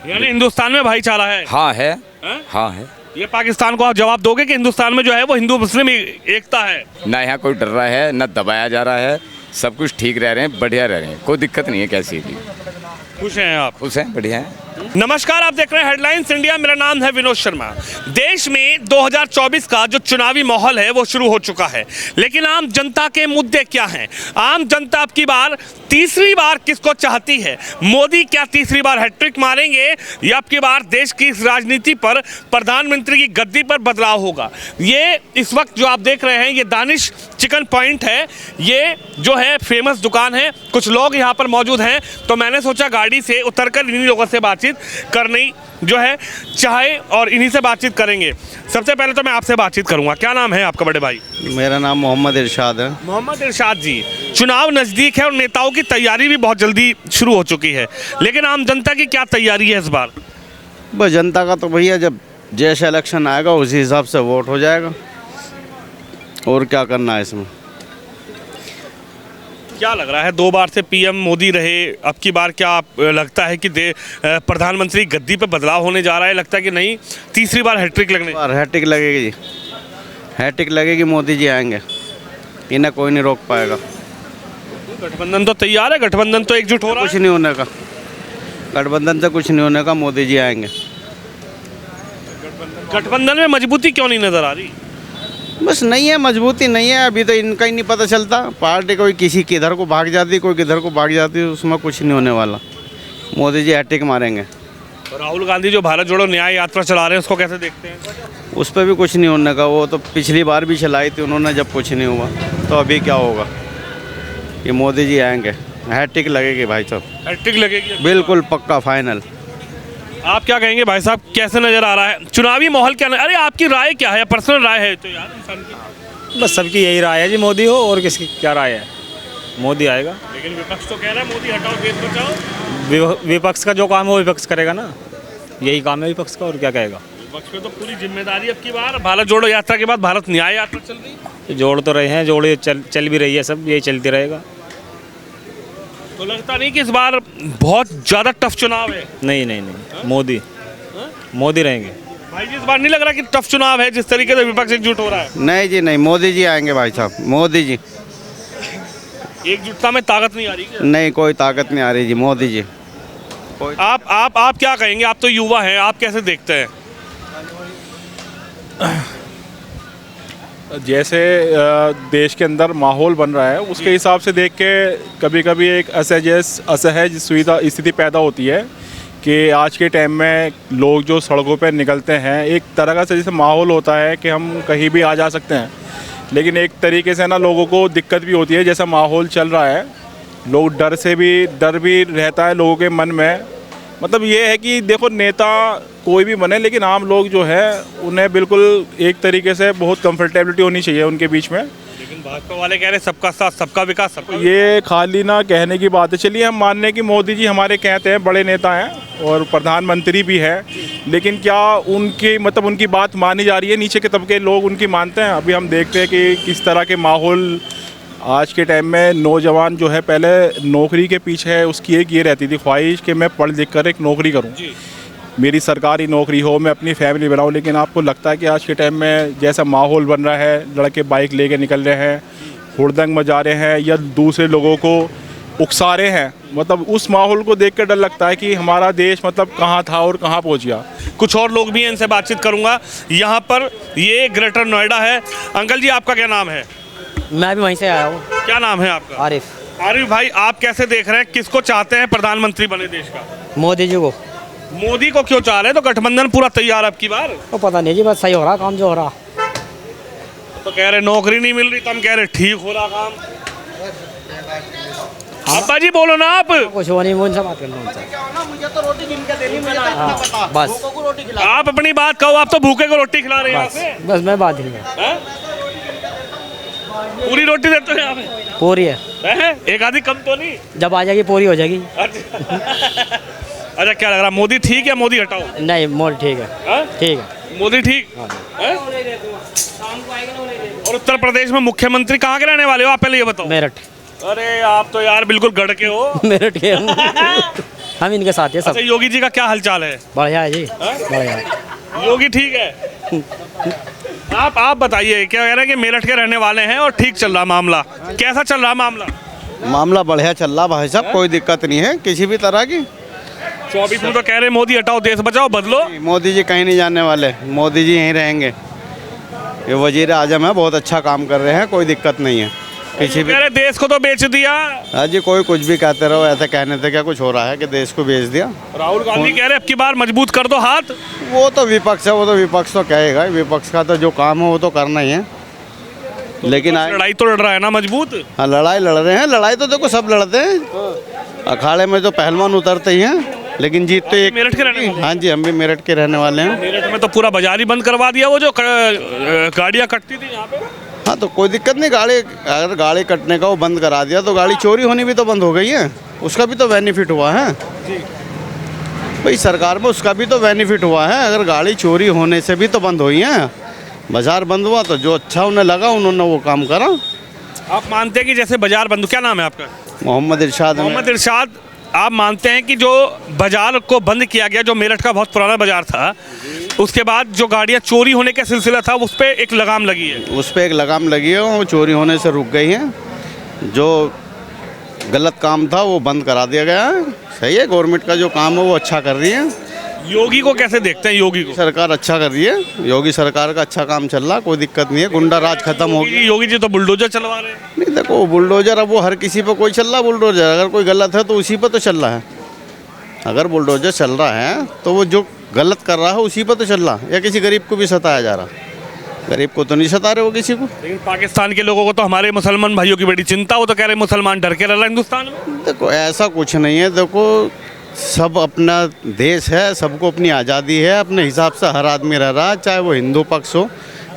यानी हिंदुस्तान में भाईचारा है। हाँ है। हैं? हाँ है। ये पाकिस्तान को आप जवाब दोगे कि हिंदुस्तान में जो है वो हिंदू मुस्लिम एकता है? ना यहाँ कोई डर रहा है, ना दबाया जा रहा है, सब कुछ ठीक रह रहे हैं, बढ़िया रह रहे हैं, कोई दिक्कत नहीं है कैसी भी। खुश हैं आप? खुश हैं, बढ़िया हैं। नमस्कार, आप देख रहे हैं हेडलाइंस इंडिया। मेरा नाम है विनोद शर्मा। देश में 2024 का जो चुनावी माहौल है वो शुरू हो चुका है, लेकिन आम जनता के मुद्दे क्या हैं? आम जनता अब की बार तीसरी बार किसको चाहती है? मोदी क्या तीसरी बार हैट्रिक मारेंगे या अब की बार देश की इस राजनीति पर प्रधानमंत्री की गद्दी पर बदलाव होगा? ये इस वक्त जो आप देख रहे हैं ये दानिश चिकन पॉइंट है। ये जो है फेमस दुकान है। कुछ लोग यहाँ पर मौजूद हैं, तो मैंने सोचा गाड़ी से उतरकर इन्हीं लोगों से बातचीत करनी जो है चाहे और इन्हीं से बातचीत करेंगे। सबसे पहले तो मैं आपसे बातचीत करूंगा। क्या नाम है आपका बड़े भाई? मेरा नाम मोहम्मद इरशाद है। मोहम्मद इरशाद जी, चुनाव नज़दीक है और नेताओं की तैयारी भी बहुत जल्दी शुरू हो चुकी है, लेकिन आम जनता की क्या तैयारी है इस बार? बस जनता का तो भैया जब जैसे इलेक्शन आएगा उसी हिसाब से वोट हो जाएगा, और क्या करना है इसमें। क्या लग रहा है, 2 बार से पीएम मोदी रहे, अब की बार क्या लगता है कि प्रधानमंत्री गद्दी पे बदलाव होने जा रहा है? लगता है कि नहीं तीसरी बार हैट्रिक लगने? बार हैट्रिक लगेगी जी, हैट्रिक लगेगी, मोदी जी आएंगे, इन्हें कोई नहीं रोक पाएगा। गठबंधन तो तैयार है, गठबंधन तो एकजुट हो रहा कुछ नहीं होने का, गठबंधन से कुछ नहीं होने का, मोदी जी आएंगे। गठबंधन में मजबूती क्यों नहीं नजर आ रही? बस नहीं है, मजबूती नहीं है। अभी तो इनका ही नहीं पता चलता, पार्टी कोई किसी किधर को भाग जाती, कोई किधर को भाग जाती, उसमें कुछ नहीं होने वाला। मोदी जी हैट्रिक मारेंगे। राहुल गांधी जो भारत जोड़ो न्याय यात्रा चला रहे हैं उसको कैसे देखते हैं? उस पर भी कुछ नहीं होने का, वो तो पिछली बार भी चलाई थी उन्होंने, जब कुछ नहीं हुआ, तो अभी क्या होगा? ये मोदी जी आएंगे, हैट्रिक लगेगी भाई साहब, हैट्रिक लगेगी बिल्कुल पक्का फाइनल। आप क्या कहेंगे भाई साहब, कैसे नजर आ रहा है चुनावी माहौल? क्या अरे आपकी राय क्या है? पर्सनल राय है तो यार इंसान की। बस सबकी यही राय है जी, मोदी हो, और किसकी क्या राय है? मोदी आएगा। लेकिन विपक्ष तो कह रहा है मोदी हटाओ देश बचाओ। विपक्ष का जो काम है वो विपक्ष करेगा ना, यही काम है विपक्ष का, और क्या कहेगा? विपक्ष पे तो पूरी जिम्मेदारी अब की बार भारत जोड़ो यात्रा के बाद भारत न्याय यात्रा चल रही है। जोड़ तो रहे हैं, जोड़े चल भी रही है, सब यही चलती रहेगा। तो लगता नहीं कि इस बार बहुत ज़्यादा टफ चुनाव है? नहीं नहीं नहीं, मोदी रहेंगे भाई जी। इस बार नहीं लग रहा कि टफ चुनाव है जिस तरीके से विपक्ष एकजुट हो रहा है? नहीं जी नहीं, मोदी जी आएंगे भाई साहब, मोदी जी। एकजुटता में ताकत नहीं आ रही क्या? नहीं, कोई ताकत नहीं आ रही जी, मोदी जी। आप क्या कहेंगे? आप तो युवा हैं, आप कैसे देखते हैं? जैसे देश के अंदर माहौल बन रहा है उसके हिसाब से देख के कभी कभी एक असहज सुविधा स्थिति पैदा होती है कि आज के टाइम में लोग जो सड़कों पर निकलते हैं, एक तरह का जैसे माहौल होता है कि हम कहीं भी आ जा सकते हैं, लेकिन एक तरीके से ना लोगों को दिक्कत भी होती है। जैसा माहौल चल रहा है, लोग डर भी रहता है लोगों के मन में। मतलब ये है कि देखो, नेता कोई भी बने, लेकिन आम लोग जो है उन्हें बिल्कुल एक तरीके से बहुत कंफर्टेबिलिटी होनी चाहिए उनके बीच में। लेकिन भाजपा वाले कह रहे सबका साथ सबका विकास, सबका ये खाली ना कहने की बात है। चलिए हम मानने की मोदी जी हमारे कहते हैं, बड़े नेता हैं और प्रधानमंत्री भी है, लेकिन क्या उनकी मतलब उनकी बात मानी जा रही है? नीचे के तबके लोग उनकी मानते हैं? अभी हम देखते हैं कि किस तरह के माहौल आज के टाइम में नौजवान जो है, पहले नौकरी के पीछे है, उसकी एक ये रहती थी ख्वाहिश कि मैं पढ़ लिख कर एक नौकरी करूं, मेरी सरकारी नौकरी हो, मैं अपनी फैमिली बनाऊं। लेकिन आपको लगता है कि आज के टाइम में जैसा माहौल बन रहा है, लड़के बाइक लेके निकल रहे हैं, हुड़दंग मचा रहे हैं या दूसरे लोगों को उकसा रहे हैं, मतलब उस माहौल को देख कर डर लगता है कि हमारा देश मतलब कहाँ था और कहाँ पहुँच गया। कुछ और लोग भी हैं, इनसे बातचीत करूँगा। यहाँ पर ये ग्रेटर नोएडा है। अंकल जी, आपका क्या नाम है? मैं भी वहीं से आया हूँ। क्या नाम है आपका? आरिफ। आरिफ भाई, आप कैसे देख रहे हैं, किसको चाहते हैं प्रधानमंत्री बने देश का? मोदी जी को। मोदी को क्यों चाह रहे हैं? तो गठबंधन पूरा तैयार अब की बार? तो पता नहीं जी, बस सही हो रहा काम जो हो रहा। तो कह रहे नौकरी नहीं मिल रही, तो हम कह रहे ठीक हो रहा काम। अब्बा जी बोलो ना आप। कुछ हो नहीं, मुझसे बात करना उनसे। बस आप अपनी बात कहो, आप तो भूखे को रोटी खिला रहे हैं। बस मैं बात ही नहीं। पूरी रोटी देते हो यहाँ पे? पूरी है। एक आधी कम तो नहीं? जब आ जाएगी पूरी हो जाएगी। अच्छा, क्या लग रहा है, मोदी ठीक है मोदी हटाओ? नहीं, मोदी ठीक है। ठीक है, मोदी ठीक। और उत्तर प्रदेश में मुख्यमंत्री कहाँ के रहने वाले हो आप, पहले ये बताओ। मेरठ। अरे आप तो यार बिल्कुल गढ़ के हो। मेरठ के हम इनके साथ हैं सब। अच्छा, योगी जी का क्या हालचाल है? बढ़िया है जी, बढ़िया है। योगी ठीक है। आप बताइए, क्या कह रहे हैं कि मेरठ के रहने वाले हैं और ठीक चल रहा मामला, कैसा चल रहा मामला? मामला बढ़िया चल रहा भाई साहब, कोई दिक्कत नहीं है किसी भी तरह की। 24 में तो कह रहे मोदी हटाओ देश बचाओ बदलो। मोदी जी कहीं नहीं जाने वाले, मोदी जी यहीं रहेंगे। ये वजीर आजम है, बहुत अच्छा काम कर रहे हैं, कोई दिक्कत नहीं है किसी भी। कह रहे देश को तो बेच दिया। हाँ जी, कोई कुछ भी कहते रहो, ऐसा कहने से क्या कुछ हो रहा है कि देश को बेच दिया। राहुल गांधी कह रहे अब की बार मजबूत कर दो हाथ। वो तो विपक्ष है, वो तो विपक्ष तो कहेगा, विपक्ष का तो जो काम है वो तो करना ही है। लेकिन लड़ाई तो लड़ रहा है ना मजबूत। हाँ, लड़ाई लड़ रहे हैं, लड़ाई तो देखो सब लड़ते हैं। अखाड़े में तो पहलवान उतरते ही हैं, लेकिन जीत तो एक। मेरठ के रहने वाले? हाँ जी, हम भी मेरठ के रहने वाले हैं। मेरठ में तो पूरा बाजार ही बंद करवा दिया, वो जो गाड़ियाँ कटती थी यहाँ पे। हाँ, तो कोई दिक्कत नहीं, गाड़ी अगर गाड़ी कटने का वो बंद करा दिया तो गाड़ी चोरी होनी भी तो बंद हो गई है, उसका भी तो बेनिफिट हुआ है भाई सरकार में, उसका भी तो बेनिफिट हुआ है। अगर गाड़ी चोरी होने से भी तो बंद हुई है, बाजार बंद हुआ तो जो अच्छा उन्हें लगा उन्होंने वो काम करा। आप मानते हैं कि जैसे बाजार बंद, क्या नाम है आपका? मोहम्मद इरशाद। मोहम्मद इरशाद, आप मानते हैं कि जो बाजार को बंद किया गया, जो मेरठ का बहुत पुराना बाजार था, उसके बाद जो गाड़ियाँ चोरी होने का सिलसिला था उस पर एक लगाम लगी है? उस पर एक लगाम लगी है, वो चोरी होने से रुक गई है। जो गलत काम था वो बंद करा दिया गया है। सही है, गवर्नमेंट का जो काम है वो अच्छा कर रही है। योगी को कैसे देखते हैं? योगी को सरकार अच्छा कर रही है, योगी सरकार का अच्छा काम चल रहा, कोई दिक्कत नहीं है। गुंडा राज खत्म हो गया। योगी जी तो बुलडोजर चलवा रहे हैं। नहीं, देखो बुलडोजर अब वो हर किसी पे कोई चल रहा बुलडोजर, अगर कोई गलत है तो उसी पे तो चल रहा है। अगर बुलडोजर चल रहा है तो वो जो गलत कर रहा है उसी पे तो चल रहा है, या किसी गरीब को भी सताया जा रहा? गरीब को तो नहीं सता रहे वो किसी को। लेकिन पाकिस्तान के लोगों को तो हमारे मुसलमान भाइयों की बड़ी चिंता, वो तो कह रहे मुसलमान डर के रह रहा है हिंदुस्तान में। देखो ऐसा कुछ नहीं है, देखो सब अपना देश है, सबको अपनी आज़ादी है, अपने हिसाब से हर आदमी रह रहा है, चाहे वो हिंदू पक्ष हो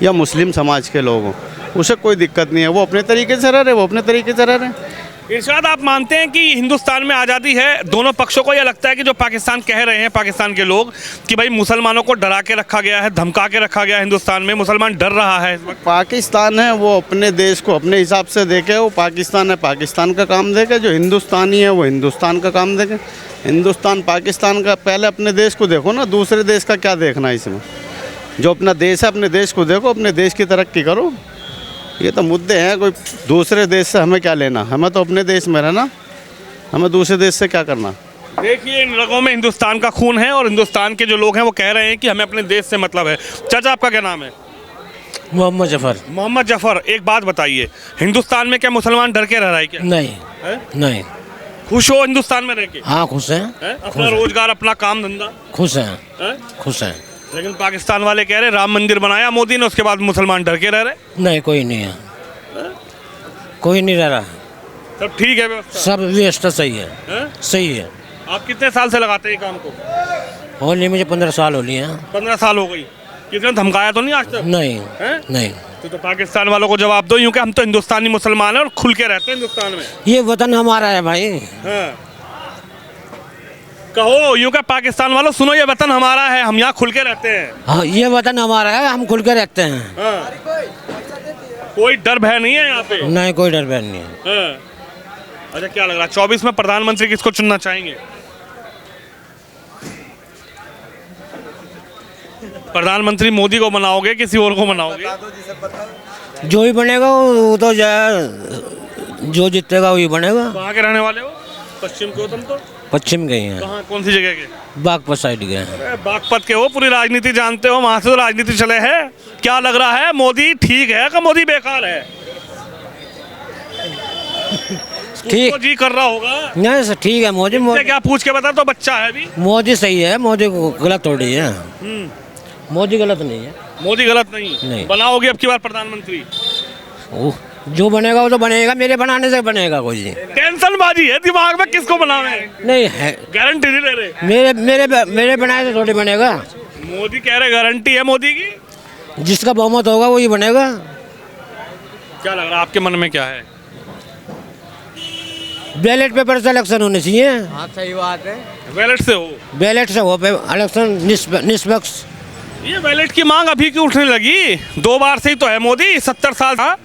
या मुस्लिम समाज के लोग हों, उसे कोई दिक्कत नहीं है। वो अपने तरीके से रह रहे, वो अपने तरीके से रह रहे हैं। इरशाद, आप मानते हैं कि हिंदुस्तान में आज़ादी है? दोनों पक्षों को यह लगता है कि जो पाकिस्तान कह रहे हैं, पाकिस्तान के लोग, कि भाई मुसलमानों को डरा के रखा गया है, धमका के रखा गया है, हिंदुस्तान में मुसलमान डर रहा है इस वक्त। पाकिस्तान है वो अपने देश को अपने हिसाब से देखे, वो पाकिस्तान है पाकिस्तान का काम देखे, जो हिंदुस्तानी है वो हिंदुस्तान का काम देखे। हिंदुस्तान पाकिस्तान का, पहले अपने देश को देखो ना, दूसरे देश का क्या देखना है इसमें? जो अपना देश है अपने देश को देखो, अपने देश की तरक्की करो। ये तो मुद्दे हैं, कोई दूसरे देश से हमें क्या लेना, हमें तो अपने देश में रहना, हमें दूसरे देश से क्या करना। देखिए, इन रगों में हिंदुस्तान का खून है और हिंदुस्तान के जो लोग हैं वो कह रहे हैं कि हमें अपने देश से मतलब है। चाचा, आपका क्या नाम है? मोहम्मद जफर। मोहम्मद जफर, एक बात बताइए, हिंदुस्तान में क्या मुसलमान डर के रह रहा है क्या? नहीं है? नहीं। खुश हो हिंदुस्तान में रह के? हाँ खुश हैं, है? अपना रोजगार, अपना काम धंधा? खुश हैं, है? खुश हैं। लेकिन पाकिस्तान वाले कह रहे राम मंदिर बनाया मोदी ने, उसके बाद मुसलमान डर के रह रहे। नहीं, कोई नहीं है, कोई नहीं रह रहा, सब ठीक है व्यवस्था? सब व्यवस्था सही है, सही है। आप कितने साल से लगाते हैं ये काम को? होली मुझे 15 साल हो लिए हैं। 15 साल हो गई। किसी ने धमकाया तो नहीं आज तक? नहीं है? नहीं। तो पाकिस्तान वालों को जवाब दो, यूं कि हम तो हिंदुस्तानी मुसलमान हैं और खुल के रहते हैं हिंदुस्तान में। ये वतन हमारा है भाई। हाँ। कहो यूं कि पाकिस्तान वालों, सुनो, ये वतन हमारा है, हम यहाँ खुल के रहते हैं। हाँ, ये वतन हमारा है, हम खुल के रहते हैं। हाँ। कोई डर भय नहीं है यहाँ पे? नहीं, कोई डर भय नहीं है। हाँ। अच्छा, क्या लग रहा है 24 में प्रधानमंत्री किसको चुनना चाहेंगे? प्रधानमंत्री मोदी को बनाओगे, किसी और को बनाओगे? जो भी बनेगा वो तो जो जीतेगा वही बनेगा। कहाँ के रहने वाले हो? पश्चिम के हो तुम तो? पश्चिम गए हैं, कहाँ, कौन सी जगह के? बागपत साइड गए हैं। अरे बागपत के हो, पूरी राजनीति जानते हो, वहाँ से तो राजनीति चले है। क्या लग रहा है, मोदी ठीक है कि मोदी बेकार है? ठीक जी कर रहा होगा। नहीं सर, ठीक है। मोदी क्या पूछ के बता, तो बच्चा है अभी। मोदी सही है, मोदी गलत थोड़ी है। मोदी गलत नहीं है। मोदी गलत नहीं, नहीं। बनाओगे अब की बार प्रधानमंत्री? जो बनेगा वो तो बनेगा, मेरे बनाने से बनेगा कोई। टेंशन बाजी है दिमाग में, किसको बनावे? नहीं है, गारंटी नहीं ले रहे। मेरे बनाए से थोड़ी बनेगा। मोदी कह रहे गारंटी है मोदी की। जिसका बहुमत होगा वही बनेगा। क्या लग रहा है आपके मन में, क्या है? बैलेट पेपर से इलेक्शन होने चाहिए। हाँ सही बात है। बैलेट से हो? बैलेट से हो इलेक्शन निष्पक्ष। ये बैलेट की मांग अभी क्यों उठने लगी? 2 बार से ही तो है मोदी, 70 साल था।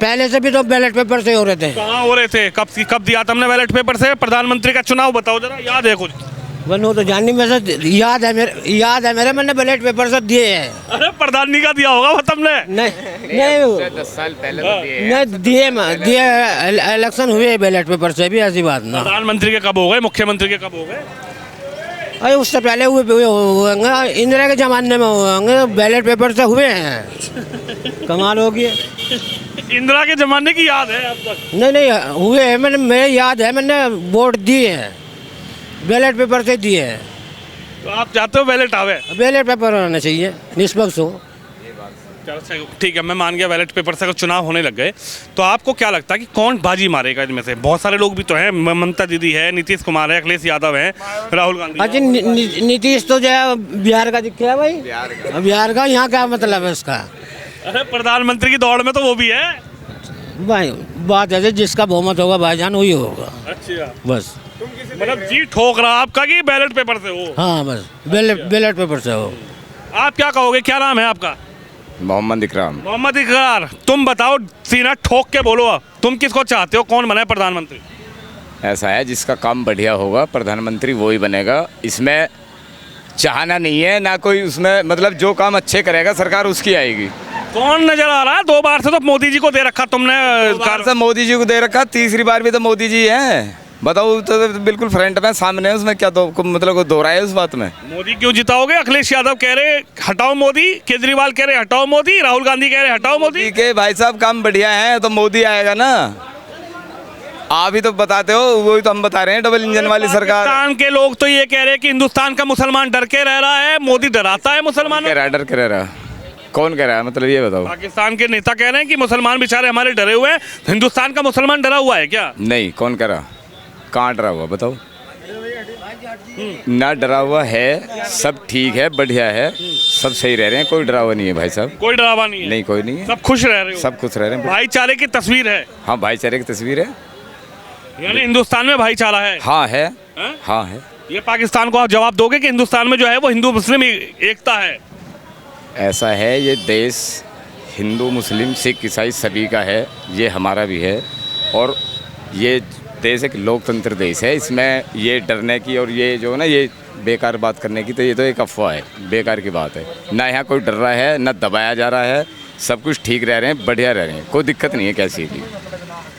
पहले से भी तो बैलेट पेपर से हो रहे थे। कहाँ हो रहे थे? कब दिया तुमने बैलेट पेपर से प्रधानमंत्री का चुनाव? बताओ जरा, याद है कुछ? वो तो जाननी में से याद है मेरे मैंने बैलेट पेपर से दिए हैं। अरे प्रधानी का दिया होगा वो तुमने। नहीं 10 साल पहले तो दिए हैं। नहीं दिए इलेक्शन हुए बैलेट पेपर से भी, ऐसी बात ना। प्रधानमंत्री के कब हो गए, मुख्यमंत्री के कब हो गए? अरे उससे पहले हुए होंगे, इंदिरा के ज़माने में हुए होंगे, बैलेट पेपर से हुए हैं। कमाल हो गया। इंदिरा के जमाने की याद है अब तक? नहीं हुए हैं, मेरे याद है, मैंने वोट दिए हैं, बैलेट पेपर से दिए हैं। तो आप चाहते हो बैलेट आवे? बैलेट पेपर होना चाहिए, निष्पक्ष हो। चलो ठीक है, मैं मान गया बैलेट पेपर से अगर चुनाव होने लग गए तो आपको क्या लगता है कि कौन बाजी मारेगा इनमें से? बहुत सारे लोग भी तो हैं, ममता दीदी है, नीतीश कुमार है, अखिलेश यादव है, राहुल गांधी। अच्छा नीतीश तो जो है बिहार का दिखा है भाई, बिहार का। यहाँ क्या मतलब है उसका? अरे प्रधानमंत्री की दौड़ में तो वो भी है भाई। बात ऐसे जिसका बहुमत होगा भाईजान वही होगा। अच्छा, बस। मतलब जी ठोक रहा आपका कि बैलेट पेपर से हो? हाँ बस बैलेट पेपर से हो। आप क्या कहोगे, क्या नाम है आपका? मोहम्मद इकराम। मोहम्मद इकरार, तुम बताओ, सीना ठोक के बोलो, तुम किसको चाहते हो, कौन बने प्रधानमंत्री? ऐसा है, जिसका काम बढ़िया होगा प्रधानमंत्री वही बनेगा। इसमें चाहना नहीं है ना कोई, उसमें मतलब जो काम अच्छे करेगा सरकार उसकी आएगी। कौन नजर आ रहा है? 2 बार से तो मोदी जी को दे रखा तुमने। कार से मोदी जी को दे रखा, तीसरी बार भी तो मोदी जी हैं। बताओ तो बिल्कुल फ्रंट में सामने है, उसमें क्या तो मतलब को दो राय है उस बात में? मोदी क्यों जिताओगे? अखिलेश यादव कह रहे हटाओ मोदी, केजरीवाल कह रहे हटाओ मोदी, राहुल गांधी कह रहे हटाओ मोदी। ठीक है भाई साहब, काम बढ़िया है तो मोदी आएगा ना। आप ही तो बताते हो, वही तो हम बता रहे हैं, डबल इंजन वाली सरकार। पाकिस्तान के लोग तो ये कह रहे हैं कि हिंदुस्तान का मुसलमान डर के रह रहा है, मोदी डराता है मुसलमानों। डर के रह रहा? कौन कह रहा है, मतलब ये बताओ। पाकिस्तान के नेता कह रहे हैं कि मुसलमान बेचारे हमारे डरे हुए हैं, हिंदुस्तान का मुसलमान डरा हुआ है क्या? नहीं, कौन कह रहा? कहाँ डरा हुआ बताओ? ना डरा हुआ है, सब ठीक है, बढ़िया है, सब सही रह रहे हैं, कोई डरा हुआ नहीं है भाई साहब। कोई डरावा नहीं है? नहीं, कोई नहीं है, सब खुश रह रहे हो? सब खुश रह रहे हैं। भाईचारे की तस्वीर है? हाँ, भाईचारे की तस्वीर है। यानी हिंदुस्तान में भाईचारा है? हाँ है, हैं? हाँ है। ये पाकिस्तान को आप जवाब दोगे कि हिंदुस्तान में जो है वो हिंदू मुस्लिम एकता है? ऐसा है, ये देश हिंदू मुस्लिम सिख ईसाई सभी का है, ये हमारा भी है। और ये देश एक लोकतंत्र देश है, इसमें ये डरने की और ये जो है ना, ये बेकार बात करने की, तो ये तो एक अफवाह है, बेकार की बात है। ना यहाँ कोई डर रहा है, ना दबाया जा रहा है, सब कुछ ठीक रह रहे हैं, बढ़िया रह रहे हैं, कोई दिक्कत नहीं है कैसी भी।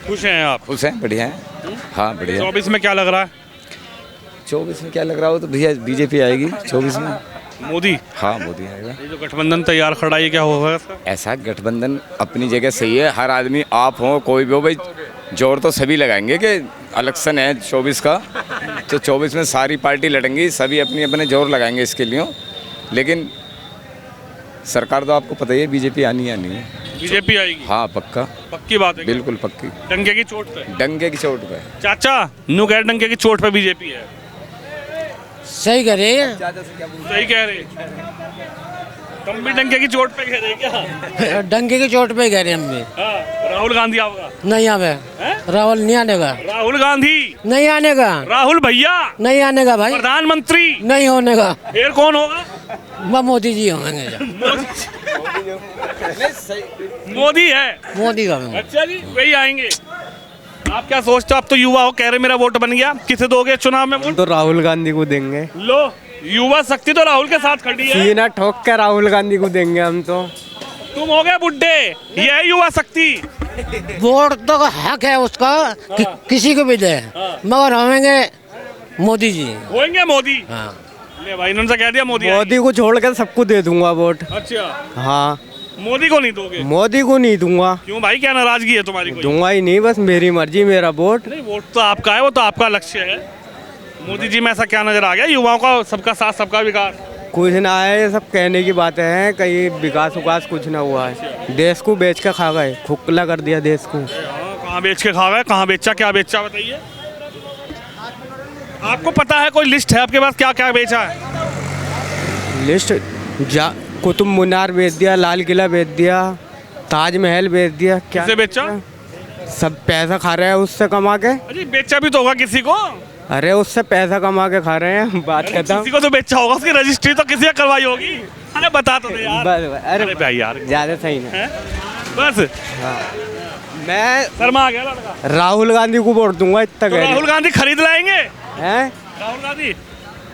खुश हैं आप? खुश हैं, बढ़िया हैं। हाँ बढ़िया। 24 में क्या लग रहा है? 24 में क्या लग रहा हो तो भैया बीजेपी आएगी 24 में। मोदी? हाँ मोदी आएगा। ये जो गठबंधन तैयार खड़ा है, ये क्या होगा इसका? ऐसा गठबंधन अपनी जगह सही है, हर आदमी, आप हो कोई भी हो भाई, जोर तो सभी लगाएंगे कि इलेक्शन है 24 का, तो 24 में सारी पार्टी लड़ेंगी, सभी अपनी अपने जोर लगाएंगे इसके लिए। लेकिन सरकार तो आपको पता ही है, बीजेपी आनी है। बीजेपी आएगी? हाँ पक्का, पक्की बात है? बिल्कुल पक्की, डंके की चोट पे? डंके की चोट पे। चाचा न्यू कह डंके की चोट पे बीजेपी है? सही कह रहे हैं। सही कह रहे? तुम भी डंके की चोट पे कह रहे क्या? डंके की चोट पे कह रहे हैं हम भी। हाँ, राहुल गांधी आएगा? नहीं आवे, राहुल नहीं आने का। राहुल गांधी नहीं आने का। राहुल भैया नहीं आने का भाई। प्रधानमंत्री नहीं होने का। फिर कौन होगा? वह मोदी जी होंगे। मोदी है? मोदी का। अच्छा जी, वही आएंगे। आप क्या सोचते हो? आप तो युवा हो, कह रहे मेरा वोट बन गया, किसे दोगे चुनाव में वोट? तो राहुल गांधी को देंगे। लो, युवा शक्ति तो राहुल के साथ खड़ी है। सीना ठोक के राहुल गांधी को देंगे हम तो। तुम हो गए बुड्ढे, ये है युवा शक्ति। वोट तो हक है उसका, किसी को भी दे, मगर होंगे मोदी जी। होंगे मोदी? हाँ। ले भाई, इन्होंने कह दिया मोदी मोदी को छोड़ कर सबको दे दूंगा वोट। अच्छा, हाँ, मोदी को नहीं दोगे? मोदी को नहीं दूंगा। क्यों भाई, क्या नाराजगी है तुम्हारी कोई? दूंगा ही नहीं, बस मेरी मर्जी, मेरा वोट। नहीं, वोट तो आपका है, वो तो आपका लक्ष्य है। मोदी जी में ऐसा क्या नजर आ गया? युवाओं का सबका साथ सबका विकास कुछ ना है, ये सब कहने की बातें हैं, कहीं विकास उकास कुछ ना हुआ है। देश को बेच के खा गए, खुखला कर दिया देश को। कहाँ बेच के खा गए? कहाँ बेचा, क्या बेचा बताइए? आपको पता है, कोई लिस्ट है आपके पास क्या क्या बेचा है? लिस्ट कुतुब मीनार बेच दिया, लाल किला बेच दिया, ताजमहल बेच दिया। क्या किसे बेचा? सब पैसा खा रहे हैं उससे कमा के। अरे बेचा भी तो होगा किसी को। अरे उससे पैसा कमा के खा रहे हैं, बात करता हूँ। किसी को तो बेचा होगा, उसकी रजिस्ट्री तो किसी ने करवाई होगी। अरे बता तो दे यार। अरे भाई यार, ज्यादा सही ना। बस मैं शर्मा आ गया लड़का। राहुल गांधी को वोट दूंगा, इतना तो कह राहुल गांधी खरीद लाएंगे? हैं। राहुल गांधी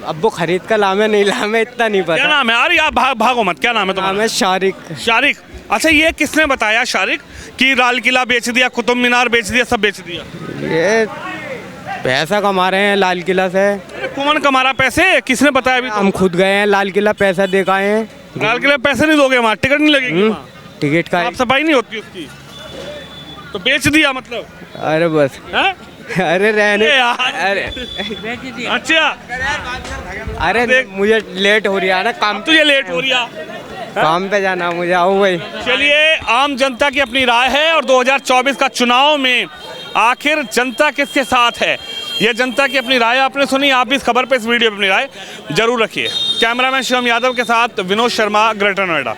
अब वो खरीद कर लामे नहीं लामे इतना नहीं क्या पता। नाम है? अरे आप भागो मत, क्या नाम है नाम तुम्हारा? है शारिक। शारिक। अच्छा, ये किसने बताया शारिक कि लाल किला बेच दिया, कुतुब मीनार बेच दिया, सब बेच दिया? ये पैसा कमा रहे हैं लाल किला से। अरे कौन कमा रहा पैसे? किसने बताया अभी? हम खुद गए हैं लाल किला, पैसा दे के आए हैं। लाल किला पैसे नहीं दोगे वहाँ? टिकट नहीं लगेगी वहाँ? टिकट का। साफ सफाई नहीं होती उसकी, तो बेच दिया मतलब? अरे बस, हैं? अरे रहने। अरे यार। अरे अच्छा, अरे मुझे लेट हो रही है ना, काम तुझे लेट हो रही है? काम पे जाना मुझे। आओ भाई। चलिए, आम जनता की अपनी राय है और 2024 का चुनाव में आखिर जनता किसके साथ है, ये जनता की अपनी राय आपने सुनी। आप भी इस खबर पे, इस वीडियो पे अपनी राय जरूर रखिए। कैमरामैन शिवम यादव के साथ विनोद शर्मा, ग्रेटर नोएडा।